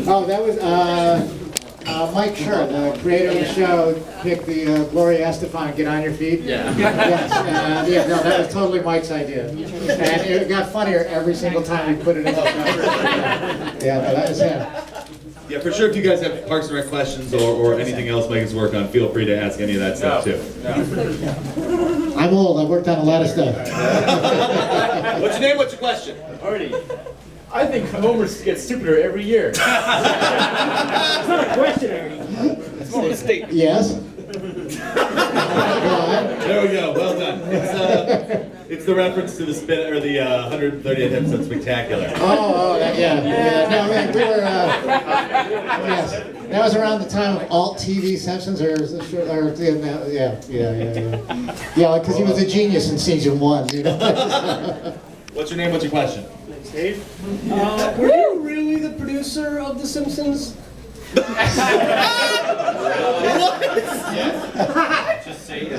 Oh, that was Mike Scully, the creator of the show, picked the Gloria Estefan, Get On Your Feet. Yeah. Yes, yeah, no, that was totally Mike's idea. And it got funnier every single time we put it in the show. Yeah, no, that was him. Yeah, for sure, if you guys have Parks and Rec questions or anything else Mike has worked on, feel free to ask any of that stuff too. I'm old, I've worked on a lot of stuff. What's your name, what's your question? Artie, I think Homer gets stupider every year. It's not a question, Artie. It's more of a statement. Yes? There we go, well done. It's the reference to the spin or the 130th episode spectacular. Yeah. No, man, we were, yes. That was around the time of alt TV Simpsons, yeah, because he was a genius in season 1, you know. What's your name, what's your question? Dave? Were you really the producer of The Simpsons? What? Just say it.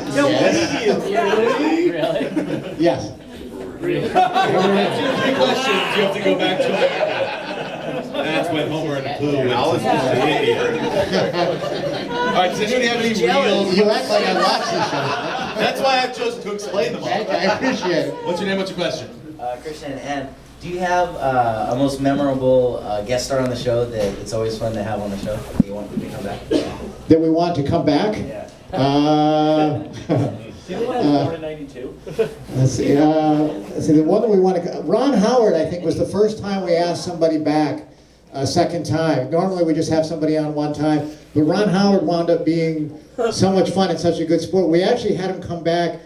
Really? Yes. Three questions, you have to go back to it. That's when Homer and Pooh went to Alright, does anybody have any real... You act like I watched this show. That's why I've chosen to explain them all. I appreciate it. What's your name, what's your question? Christian, and do you have a most memorable guest star on the show that it's always fun to have on the show? Do you want to come back? That we want to come back? Yeah. Born in 92. Let's see, the one that we want to... Ron Howard, I think, was the first time we asked somebody back a second time. Normally we just have somebody on one time, but Ron Howard wound up being so much fun and such a good sport. We actually had him come back.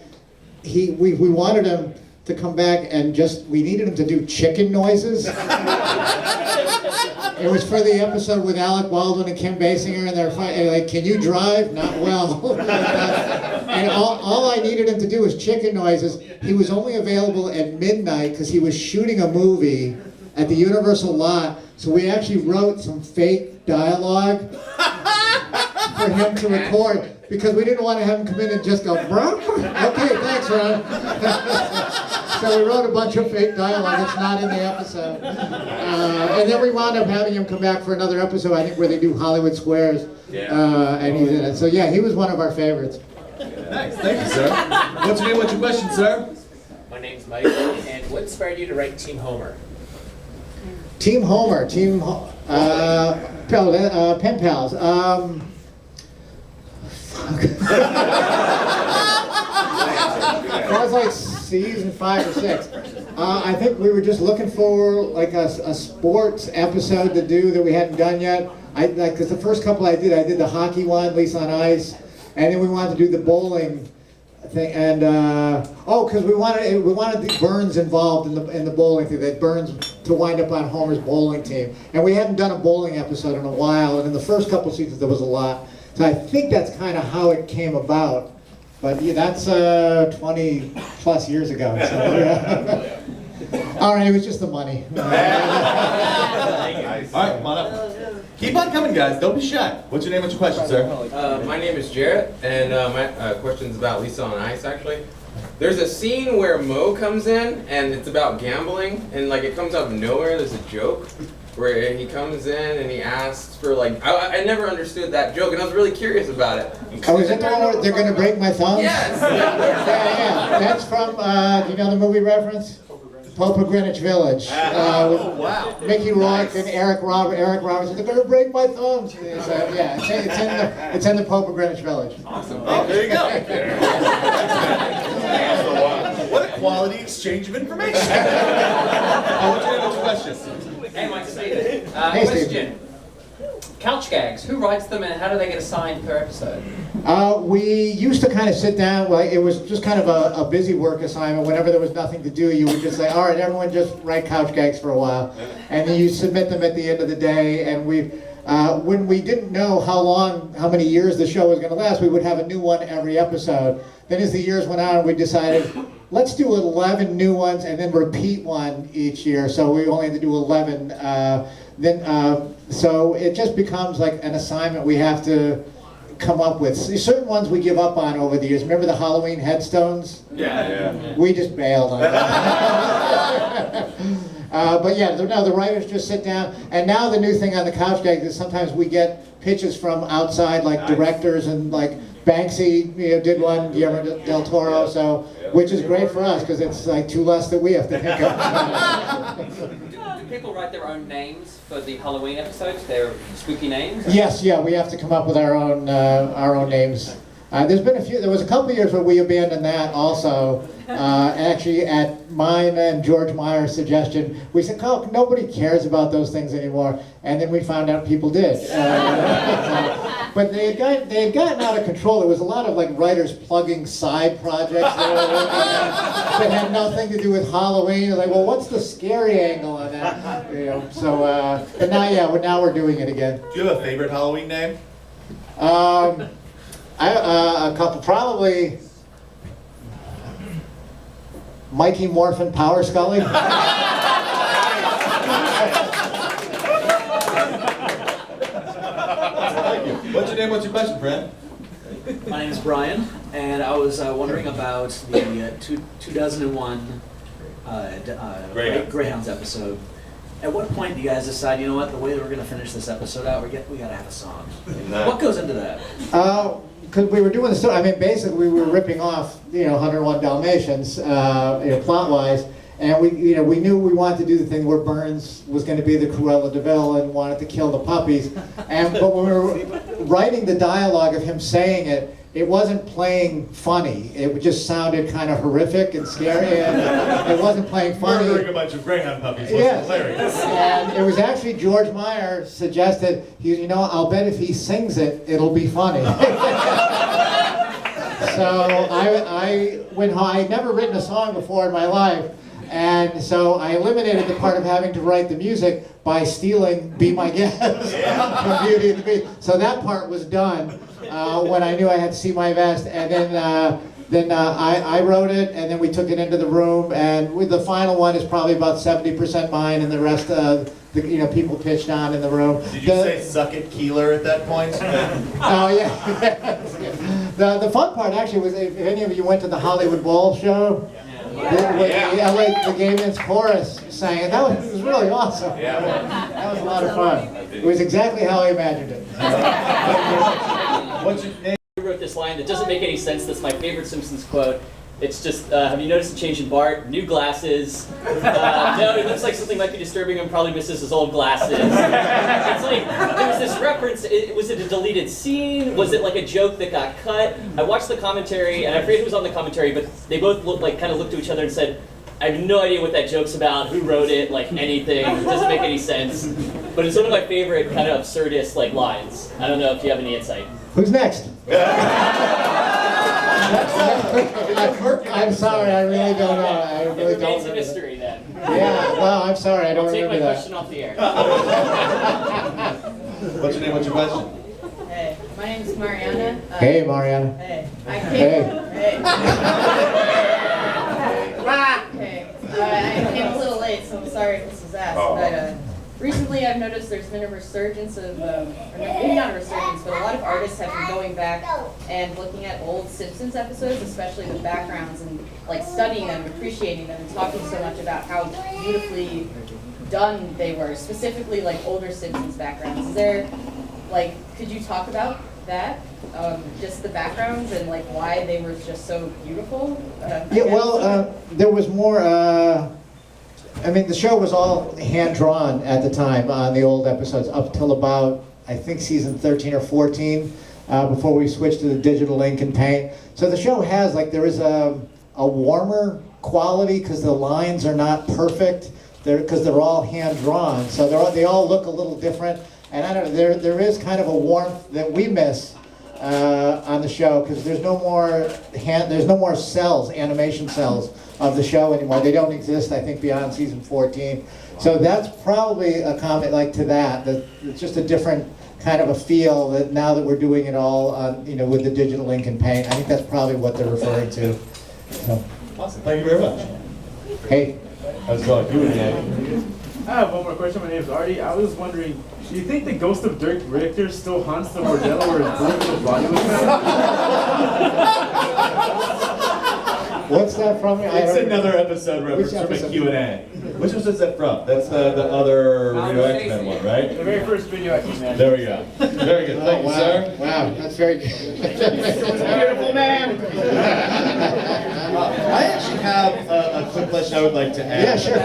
We wanted him to come back and we needed him to do chicken noises. It was for the episode with Alec Baldwin and Kim Basinger, and they're fighting, like, can you drive? Not well. And all I needed him to do was chicken noises. He was only available at midnight because he was shooting a movie at the Universal lot, so we actually wrote some fake dialogue for him to record, because we didn't want to have him come in and just go, bro? Okay, thanks, Ron. So we wrote a bunch of fake dialogue that's not in the episode. And then we wound up having him come back for another episode, I think, where they do Hollywood Squares. And he's in it. So yeah, he was one of our favorites. Nice, thank you, sir. What's your name, what's your question, sir? My name's Mike, and what inspired you to write Team Homer? Team Homer, pen pals. That was like season 5 or 6. I think we were just looking for like a sports episode to do that we hadn't done yet. Because the first couple I did the hockey one, Lisa on Ice, and then we wanted to do the bowling thing, and because we wanted the Burns involved in the bowling thing. That Burns to wind up on Homer's bowling team, and we hadn't done a bowling episode in a while. And in the first couple seasons there was a lot, so I think that's kind of how it came about. But yeah, that's 20 plus years ago. So, yeah. All right, it was just the money. All right, come on up. Keep on coming, guys. Don't be shy. What's your name? What's your question, sir? My name is Jarrett, and my question's about Lisa on Ice, actually. There's a scene where Mo comes in, and it's about gambling, and like it comes out of nowhere. There's a joke where he comes in and he asks for like I never understood that joke, and I was really curious about it. Oh, is that the one where they're going to break my thumbs? Yes. Yeah. That's from do you know the movie reference? Pope of Greenwich Village. Wow. Mickey Rourke and Eric Roberts. They're going to break my thumbs. So, yeah, it's in the Pope of Greenwich Village. Awesome. Oh, there you go. What a quality exchange of information. What's your name? What's your question? Hey, Mike Steven. Hey, Question. Steve. Couch gags. Who writes them and how do they get assigned per episode? We used to kind of sit down. Well, it was just kind of a busy work assignment. Whenever there was nothing to do, you would just say, all right, everyone just write couch gags for a while. And then you submit them at the end of the day. And when we didn't know how many years the show was going to last, we would have a new one every episode. Then as the years went on, we decided, let's do 11 new ones and then repeat one each year. So we only had to do 11. So it just becomes like an assignment we have to come up with. Certain ones we give up on over the years. Remember the Halloween headstones? Yeah. We just bailed on that. But yeah, no, the writers just sit down. And now the new thing on the Couch Gags is sometimes we get pitches from outside, like directors, and like Banksy, did one, Guillermo del Toro, so, which is great for us, because it's like 2 less that we have to think of. Do people write their own names for the Halloween episodes? Their spooky names? Yes, yeah, we have to come up with our own names. There was a couple of years where we abandoned that also. Actually, at mine and George Meyer's suggestion, we said, "Oh, nobody cares about those things anymore," and then we found out people did. But they had gotten out of control. There was a lot of like writers plugging side projects that had nothing to do with Halloween. Like, well, what's the scary angle on that? So, but now we're doing it again. Do you have a favorite Halloween name? A couple, probably Mikey Morphin Power Scully. What's your name? What's your question, friend? My name is Brian, and I was wondering about the 2001 Greyhounds episode. At what point do you guys decide, you know what, the way that we're going to finish this episode out, we got to have a song? What goes into that? Because we were doing the story, I mean, basically we were ripping off, 101 Dalmatians, plot-wise, and we knew we wanted to do the thing where Burns was going to be the Cruella de Vil and wanted to kill the puppies. But when we were writing the dialogue of him saying it, it wasn't playing funny. It just sounded kind of horrific and scary, and it wasn't playing funny. Murdering a bunch of greyhound puppies was Yes. hilarious. And it was actually George Meyer suggested, I'll bet if he sings it, it'll be funny. So I went home. I'd never written a song before in my life, and so I eliminated the part of having to write the music by stealing "Be My Guest" from Beauty and the Beast. So that part was done when I knew I had to see my vest, and then I wrote it, and then we took it into the room, and the final one is probably about 70% mine, and the rest people pitched on in the room. Did you say "suck it, Keeler" at that point? Oh yeah. The fun part actually was if any of you went to the Hollywood Bowl show. The Gay Men's Chorus sang it. It was really awesome. Yeah. That was a lot of fun. It was exactly how I imagined it. What's your name? I wrote this line that doesn't make any sense. That's my favorite Simpsons quote. It's just, have you noticed a change in Bart? New glasses. No, it looks like something might be disturbing him. Probably misses his old glasses. It's like, there was this reference. Was it a deleted scene? Was it like a joke that got cut? I watched the commentary, and I forget who was on the commentary, but they both kind of looked at each other and said, I have no idea what that joke's about, who wrote it, anything. It doesn't make any sense. But it's one of my favorite kind of absurdist lines. I don't know if you have any insight. Who's next? I'm sorry, I really don't know. I really It don't remains a remember mystery then. that. Yeah, well, I'm sorry, I don't I'll take remember my that. question off the air. What's your name? What's your question? Hey, my name is Mariana. Hey, Mariana. Hey. Hey. I came a little late, so I'm sorry if this was asked. But recently I've noticed there's been a resurgence of, or maybe not a resurgence, but a lot of artists have been going back and looking at old Simpsons episodes, especially the backgrounds, and studying them, appreciating them, and talking so much about how beautifully done they were, specifically older Simpsons backgrounds. Is there, could you talk about that? Just the backgrounds and why they were just so beautiful? There was more, the show was all hand-drawn at the time on the old episodes up till about, I think, season 13 or 14, before we switched to the digital ink and paint. So the show has, there is a warmer quality because the lines are not perfect, because they're all hand-drawn. So they all look a little different. And I don't know, there is kind of a warmth that we miss on the show, because there's no more cells, animation cells of the show anymore. They don't exist, I think, beyond season 14. So that's probably a comment to that it's just a different kind of a feel that now that we're doing it all on, with the digital ink and paint. I think that's probably what they're referring to. So. Awesome. Thank you very much. Hey. How's it going? I have one more question. My name is Artie. I was wondering, do you think the ghost of Dirk Richter still haunts the Bordello where his body was found? What's that from? It's another episode Which reference from a episode? Q&A. Which one is that from? That's the other X-Men one, right? The very first video I came in. There we go. Very good. Thank you, wow. sir. Wow, that's very good. Beautiful man. I actually have a quick question I would like to add. Yeah, sure.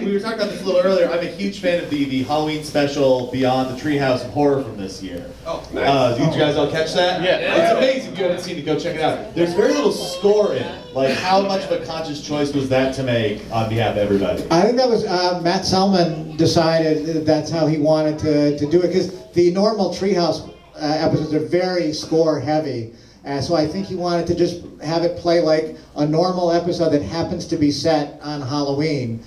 We were talking about this a little earlier. I'm a huge fan of the Halloween special Beyond the Treehouse of Horror from this year. Oh, nice. Did you guys all catch that? Yeah. It's amazing. If you haven't seen it, go check it out. There's very little score in it. Like, how much of a conscious choice was that to make on behalf of everybody? I think that was Matt Selman decided that's how he wanted to do it, because the normal Treehouse episodes are very score heavy. So I think he wanted to just have it play like a normal episode that happens to be set on Halloween,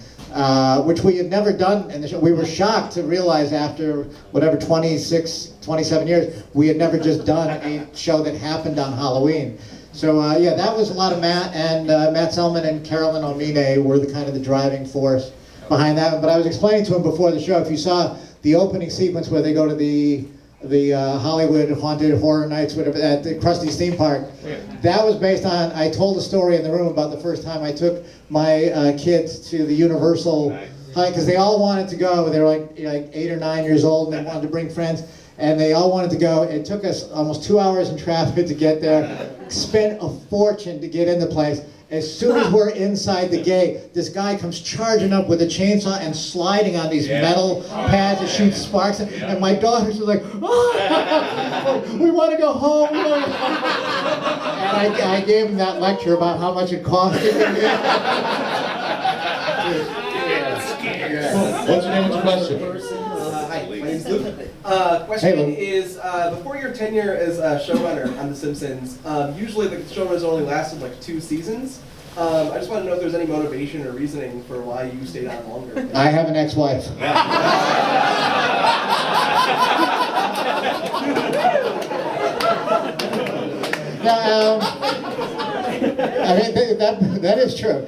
which we had never done in the show. We were shocked to realize after whatever 26, 27 years, we had never just done a show that happened on Halloween. So yeah, that was a lot of Matt, and Matt Selman and Carolyn Omine were the kind of the driving force behind that. But I was explaining to him before the show, if you saw the opening sequence where they go to the Hollywood Haunted Horror Nights, whatever, at the Krusty's theme park. That was based on, I told a story in the room about the first time I took my kids to the Universal hike, because they all wanted to go. They were like 8 or 9 years old, and they wanted to bring friends, and they all wanted to go. It took us almost 2 hours in traffic to get there, spent a fortune to get in the place. As soon as we're inside the gate, this guy comes charging up with a chainsaw and sliding on these metal pads that shoot sparks. And my daughters were like, oh, we want to go home. We wanna go home. And I gave him that lecture about how much it costed. What's your name? What's your question? Hi, my name's Luke. Question is, before your tenure as showrunner on The Simpsons, usually the showrunners only lasted like 2 seasons. I just want to know if there's any motivation or reasoning for why you stayed on longer. I have an ex-wife. No, I mean, that is true.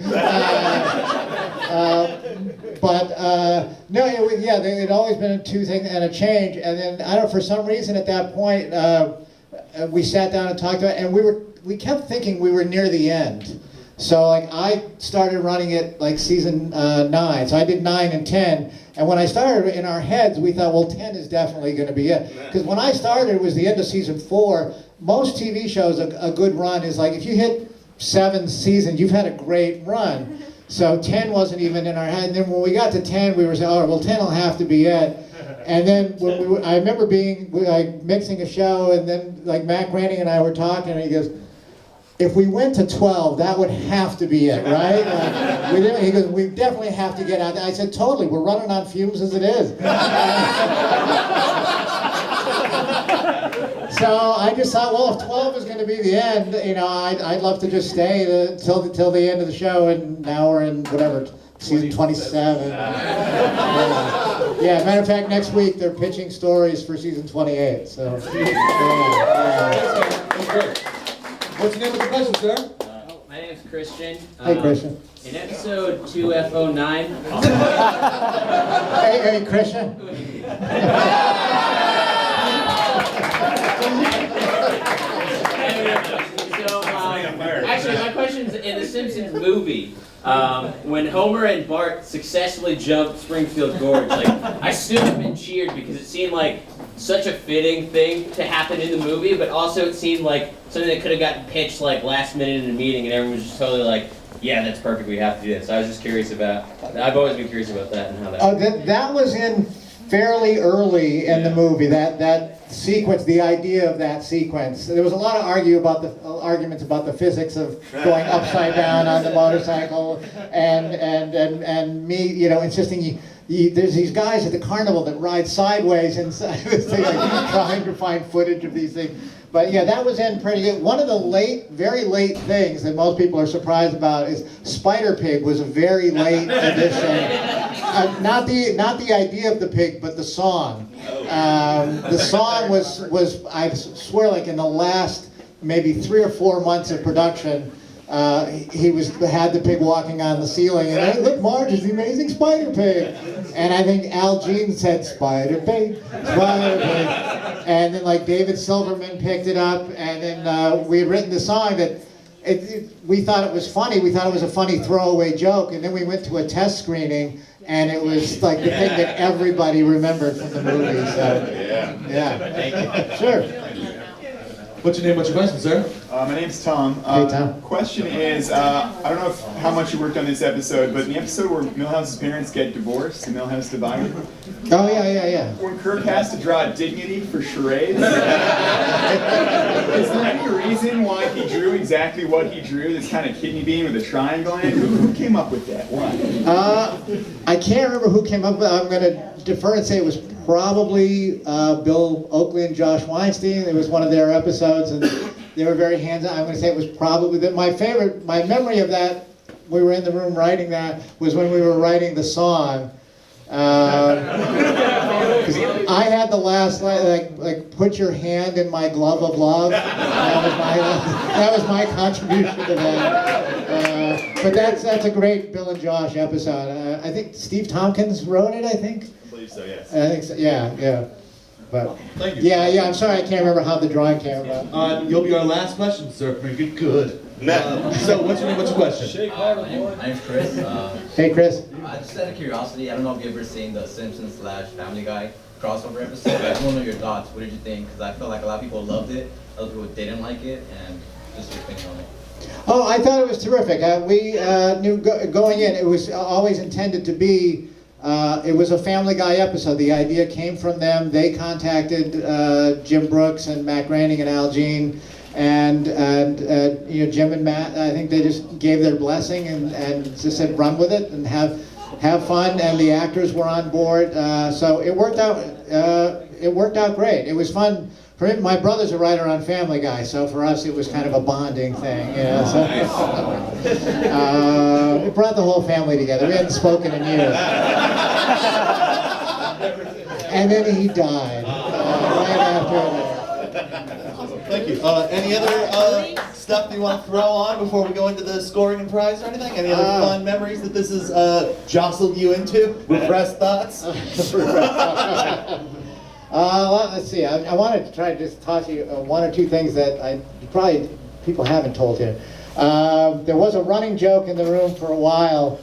No, it had always been a 2 thing and a change, and then I don't know, for some reason at that point we sat down and talked about it, and we kept thinking we were near the end. So like I started running it like season 9, so I did 9 and 10, and when I started in our heads we thought, well, 10 is definitely going to be it, because when I started it was the end of season 4. Most TV shows, a good run is like if you hit 7 seasons, you've had a great run. So 10 wasn't even in our head. And then when we got to 10, we were saying, oh, well, 10 will have to be it. And then when I remember being like mixing a show, and then like Matt Groening and I were talking, and he goes, if we went to 12, that would have to be it, right? He goes, we definitely have to get out there. I said, totally, we're running on fumes as it is. So I just thought, well, if 12 is going to be the end, I'd love to just stay till the end of the show, and now we're in whatever, season 27. Yeah, matter of fact, next week they're pitching stories for season 28. So. That's great. What's your name with the question, sir? My name is Christian. Hey, Christian. In episode 2F09. Hey, Christian. Actually, my question's in the Simpsons movie. When Homer and Bart successfully jumped Springfield Gorge, like I stood up and cheered because it seemed like such a fitting thing to happen in the movie, but also it seemed like something that could have gotten pitched like last minute in a meeting, and everyone was just totally like, "Yeah, that's perfect. We have to do this." So I was just curious about. I've always been curious about that and how that. Oh, that was in fairly early in the movie. That sequence, the idea of that sequence. There was a lot of arguments about the physics of going upside down on the motorcycle, and me, insisting there's these guys at the carnival that ride sideways inside this thing, like, trying to find footage of these things. But yeah, that was in pretty good. One of the very late things that most people are surprised about is Spider Pig was a very late addition. Not the idea of the pig, but the song. The song was I swear, like in the last maybe 3 or 4 months of production, he had the pig walking on the ceiling, and hey, look, Marge is the amazing Spider Pig. And I think Al Jean said Spider Pig, Spider Pig. And then like David Silverman picked it up, and then we had written the song that we thought it was funny. We thought it was a funny throwaway joke, and then we went to a test screening, and it was like the thing that everybody remembered from the movie. So yeah. Sure. What's your name? What's your question, sir? My name's Tom. Hey, Tom. Question is, I don't know how much you worked on this episode, but in the episode where Milhouse's parents get divorced, the Milhouse divided. Oh yeah. When Kirk has to draw dignity for charades, is there any reason why he drew exactly what he drew? This kind of kidney bean with a triangle in it. Who came up with that? Why? I can't remember who came up with it. I'm going to defer and say it was probably Bill Oakley and Josh Weinstein. It was one of their episodes, and they were very hands-on. I'm going to say it was probably that. My memory of that, we were in the room writing that, was when we were writing the song. 'Cause I had the last line, like put your hand in my glove of love. That was my contribution to that. But that's a great Bill and Josh episode. I think Steve Tompkins wrote it. I believe so, yes. think so. Yeah. But Thank you. yeah. I'm sorry, I can't remember how the drawing came about. You'll be our last question, sir. Make it good. So what's your question? My name's Chris. Hey, Chris. Just out of curiosity, I don't know if you've ever seen the Simpsons / Family Guy crossover episode. I just want to know your thoughts. What did you think? Because I felt like a lot of people loved it, other people didn't like it, and just your opinion on it. Oh, I thought it was terrific. We knew going in, it was always intended to be, it was a Family Guy episode. The idea came from them. They contacted Jim Brooks and Matt Groening and Al Jean, and Jim and Matt. I think they just gave their blessing and just said run with it and have fun. And the actors were on board, so it worked out. It worked out great. It was fun. For him, my brother's a writer on Family Guy, so for us it was kind of a bonding thing. So, it brought the whole family together. We hadn't spoken in years. And then he died right after. Thank you. Any other stuff that you want to throw on before we go into the scoring and prize or anything? Any other fun memories that this has jostled you into? Repressed thoughts? Let's see. I wanted to try to just talk to you one or two things that probably people haven't told here. There was a running joke in the room for a while.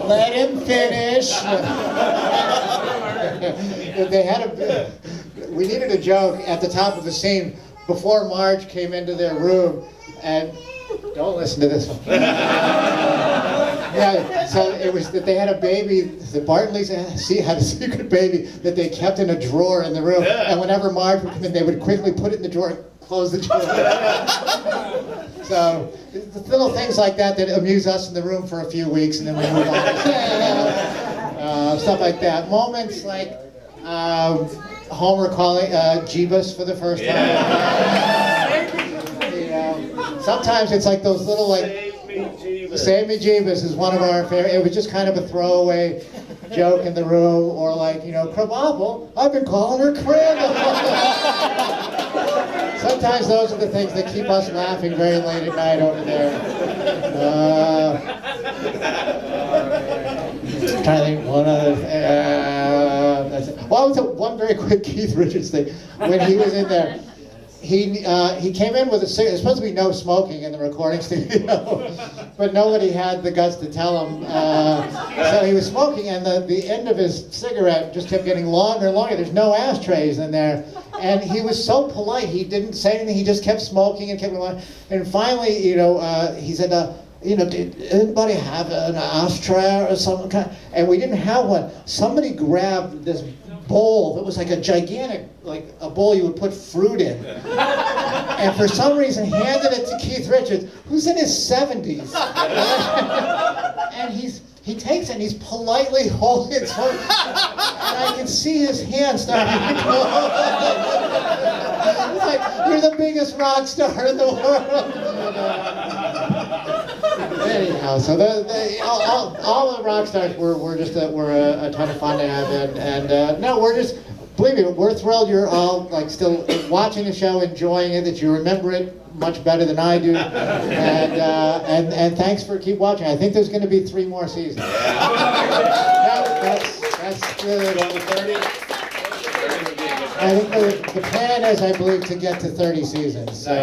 Let him finish. We needed a joke at the top of the scene before Marge came into their room, and don't listen to this one. Yeah, so it was that they had a baby, the Bartleys had a secret baby that they kept in a drawer in the room, and whenever Marge would come in, they would quickly put it in the drawer and close the drawer. So, little things like that amuse us in the room for a few weeks, and then we move on. Stuff like that. Moments like Homer calling Jeebus for the first time. Sometimes it's like those little Save Me Jeebus is one of our favorite. It was just kind of a throwaway joke in the room, or like, Krabappel, I've been calling her Crandall. Sometimes those are the things that keep us laughing very late at night over there. I'm trying to think one other thing. Well, one very quick Keith Richards thing. When he was in there, he came in with a cigarette. There's supposed to be no smoking in the recording studio, but nobody had the guts to tell him. So he was smoking, and the end of his cigarette just kept getting longer and longer. There's no ashtrays in there, and he was so polite. He didn't say anything. He just kept smoking and kept going. And finally, he said, did anybody have an ashtray or some kind? And we didn't have one. Somebody grabbed this bowl that was like a gigantic, like a bowl you would put fruit in, and for some reason handed it to Keith Richards, who's in his 70s, and he takes it and he's politely holding it, and I can see his hand starting to go. It's like, you're the biggest rock star in the world. Anyhow, so all the rock stars were a ton of fun to have, and no, believe me, we're thrilled you're all still watching the show, enjoying it, that you remember it much better than I do, and thanks for keep watching. I think there's going to be 3 more seasons. That's good. I think the plan is, I believe, to get to 30 seasons. So,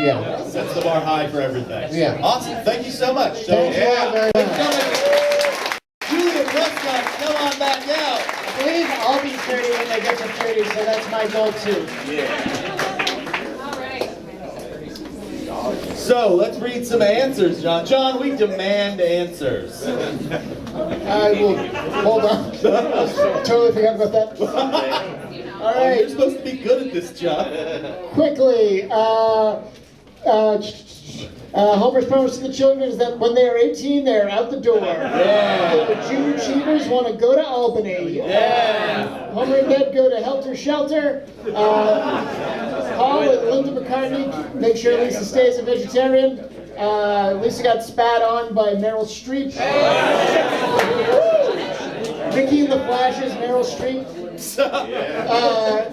yeah. Sets the bar high for everything. Yeah. Awesome. Thank you so much. So, Thank you all very much. Julia Prescott, come on back out. I believe I'll be 30 when they get to 30, so that's my goal too. So let's read some answers, John. John, we demand answers. I will, hold on. Totally forgot about that. All right. You're supposed to be good at this job. Quickly, Homer's promise to the children is that when they are 18, they're out the door. Yeah. The Junior Cheaters want to go to Albany. Yeah. Homer and Ned go to Helter Shelter. Paul and Linda McCartney make sure Lisa stays a vegetarian. Lisa got spat on by Meryl Streep. Mickey and the Flash's Meryl Streep.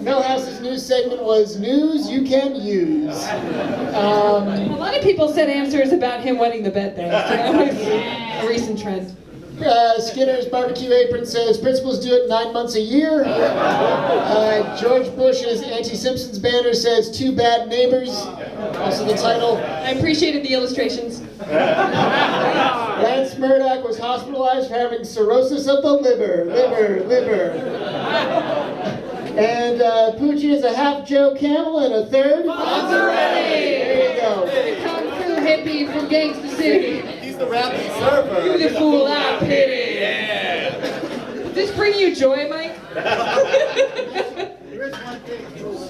Millhouse's news segment was news you can use. A lot of people said answers about him wetting the bed though. So that was a recent trend. Skinner's barbecue apron says principals do it 9 months a year. George Bush's anti-Simpsons banner says two bad neighbors. Also the title. I appreciated the illustrations. Lance Murdoch was hospitalized for having cirrhosis of the liver. And Poochie is a half Joe Camel and a third Fonzarelli. There you go. The Kung Fu hippie from Gangsta City. He's the rapping surfer. You the fool I pity. Yeah. Does this bring you joy, Mike?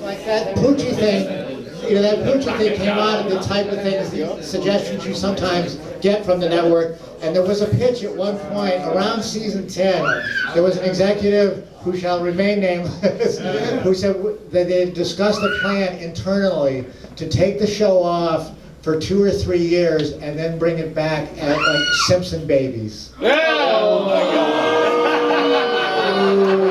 Like that Poochie thing, that Poochie thing came out of the type of things, the suggestions you sometimes get from the network. And there was a pitch at one point, around season 10, there was an executive who shall remain nameless, who said that they had discussed a plan internally to take the show off for 2 or 3 years and then bring it back at like Simpson Babies. Oh my God.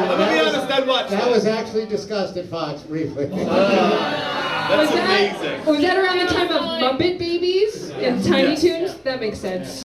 Let me be honest, I'd watch that. That was actually discussed at Fox briefly. That's amazing. Was that around the time of Muppet Babies and Tiny Toons? That makes sense.